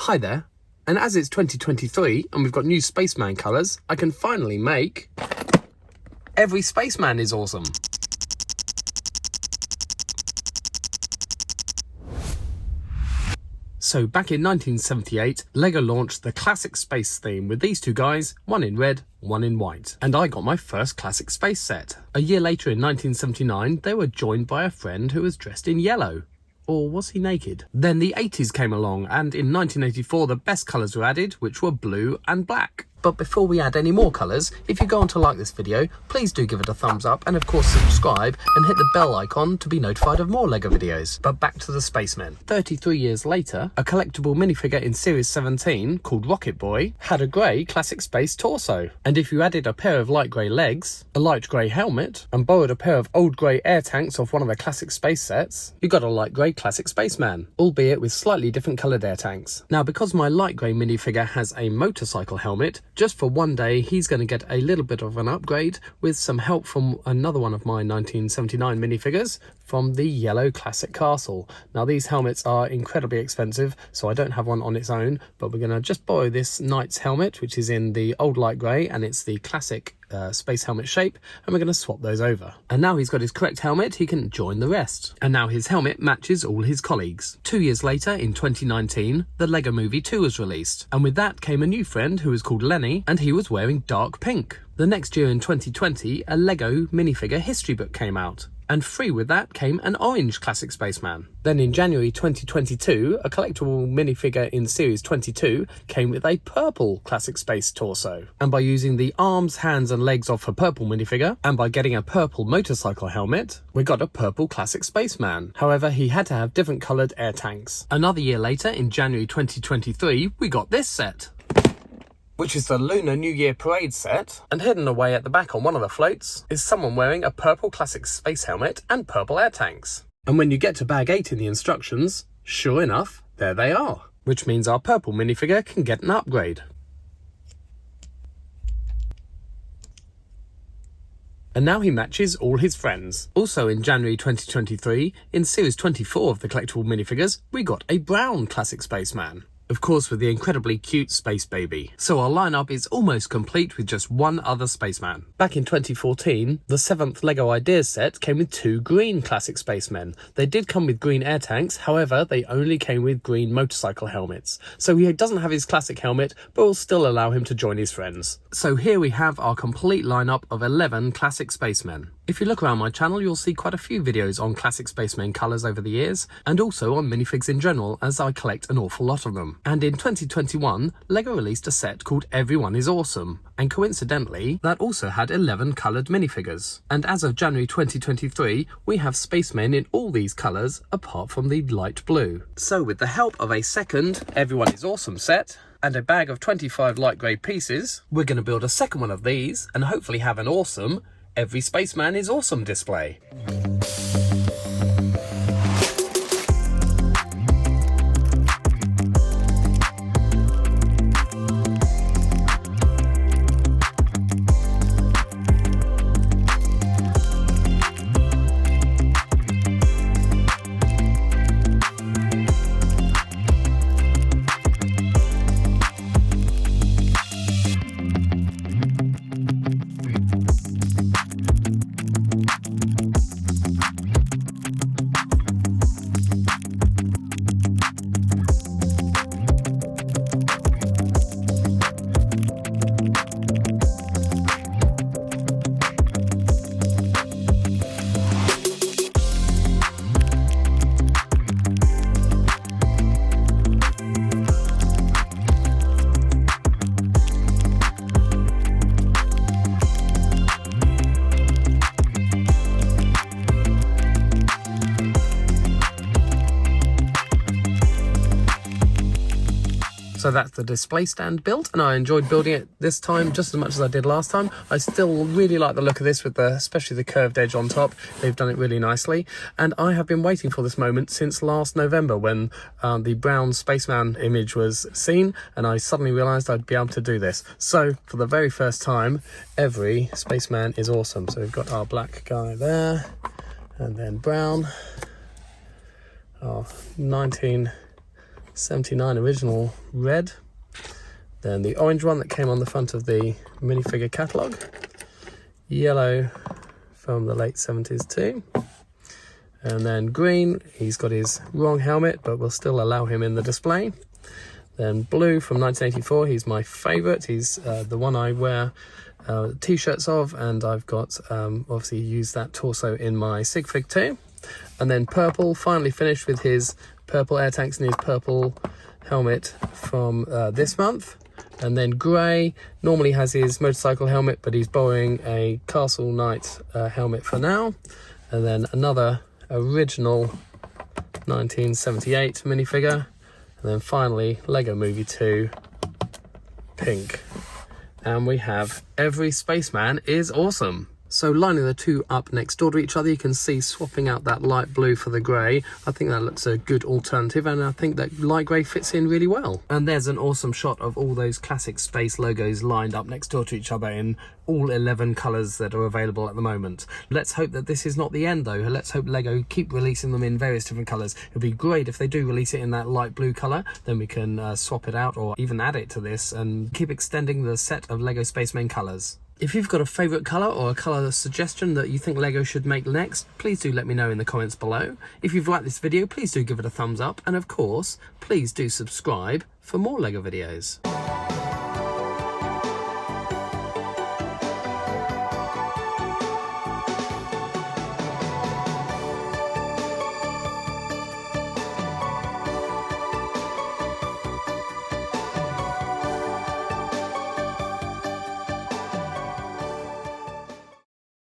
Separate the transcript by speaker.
Speaker 1: Hi there, and as it's 2023 and we've got new Spaceman colours, I can finally make every Spaceman is awesome. So back in 1978, Lego launched the Classic Space theme with these two guys, one in red, one in white. And I got my first Classic Space set. A year later in 1979, they were joined by a friend who was dressed in yellow. Or was he naked? Then the 80s came along, and in 1984 the best colours were added, which were blue and black. But before we add any more colours, if you go on to like this video, please do give it a thumbs up and of course subscribe and hit the bell icon to be notified of more Lego videos. But back to the Spacemen. 33 years later, a collectible minifigure in Series 17 called Rocket Boy had a grey Classic Space torso. And if you added a pair of light grey legs, a light grey helmet, and borrowed a pair of old grey air tanks off one of the Classic Space sets, you got a light grey Classic Spaceman, albeit with slightly different coloured air tanks. Now because my light grey minifigure has a motorcycle helmet, just for one day he's going to get a little bit of an upgrade with some help from another one of my 1979 minifigures from the yellow Classic Castle. Now these helmets are incredibly expensive, so I don't have one on its own, but we're going to just borrow this knight's helmet, which is in the old light grey and it's the classic space helmet shape, and we're going to swap those over. And now he's got his correct helmet, he can join the rest. And now his helmet matches all his colleagues. 2 years later, in 2019, the Lego Movie 2 was released, and with that came a new friend who was called Lenny, and he was wearing dark pink. The next year in 2020, a Lego minifigure history book came out, and free with that came an orange Classic Spaceman. Then in January 2022, a collectible minifigure in Series 22 came with a purple Classic Space torso. And by using the arms, hands and legs of a purple minifigure, and by getting a purple motorcycle helmet, we got a purple Classic Spaceman. However, he had to have different coloured air tanks. Another year later, in January 2023, we got this set, which is the Lunar New Year Parade set, and hidden away at the back on one of the floats is someone wearing a purple Classic Space helmet and purple air tanks. And when you get to bag 8 in the instructions, sure enough, there they are, which means our purple minifigure can get an upgrade. And now he matches all his friends. Also in January 2023, in Series 24 of the collectible minifigures, we got a brown Classic Spaceman. Of course with the incredibly cute Space Baby. So our lineup is almost complete with just one other Spaceman. Back in 2014, the 7th Lego Ideas set came with 2 green Classic Spacemen. They did come with green air tanks, however they only came with green motorcycle helmets. So he doesn't have his classic helmet, but will still allow him to join his friends. So here we have our complete lineup of 11 Classic Spacemen. If you look around my channel, you'll see quite a few videos on Classic Spaceman colours over the years, and also on minifigs in general, as I collect an awful lot of them. And in 2021, Lego released a set called Everyone Is Awesome, and coincidentally, that also had 11 coloured minifigures. And as of January 2023, we have Spacemen in all these colours, apart from the light blue. So with the help of a second Everyone Is Awesome set, and a bag of 25 light grey pieces, we're going to build a second one of these, and hopefully have an awesome Every Spaceman is Awesome display. So that's the display stand built, and I enjoyed building it this time just as much as I did last time. I still really like the look of this with especially the curved edge on top. They've done it really nicely, and I have been waiting for this moment since last November when the brown Spaceman image was seen, and I suddenly realised I'd be able to do this. So for the very first time, every Spaceman is awesome. So we've got our black guy there, and then brown, our 79 original red. Then the orange one that came on the front of the minifigure catalogue. Yellow from the late 70s too. And then green, he's got his wrong helmet, but we'll still allow him in the display. Then blue from 1984, he's my favourite. He's the one I wear t-shirts of, and I've got obviously used that torso in my sig fig too. And then purple, finally finished with his purple air tanks and his purple helmet from this month. And then grey, normally has his motorcycle helmet, but he's borrowing a Castle Knight helmet for now. And then another original 1978 minifigure. And then finally, Lego Movie 2, pink. And we have every Spaceman is Awesome. So lining the two up next door to each other, you can see swapping out that light blue for the grey. I think that looks a good alternative, and I think that light grey fits in really well. And there's an awesome shot of all those classic space logos lined up next door to each other in all 11 colours that are available at the moment. Let's hope that this is not the end though. Let's hope Lego keep releasing them in various different colours. It'd be great if they do release it in that light blue colour, then we can swap it out or even add it to this and keep extending the set of Lego Spaceman colours. If you've got a favourite colour or a colour suggestion that you think Lego should make next, please do let me know in the comments below. If you've liked this video, please do give it a thumbs up, and of course, please do subscribe for more Lego videos.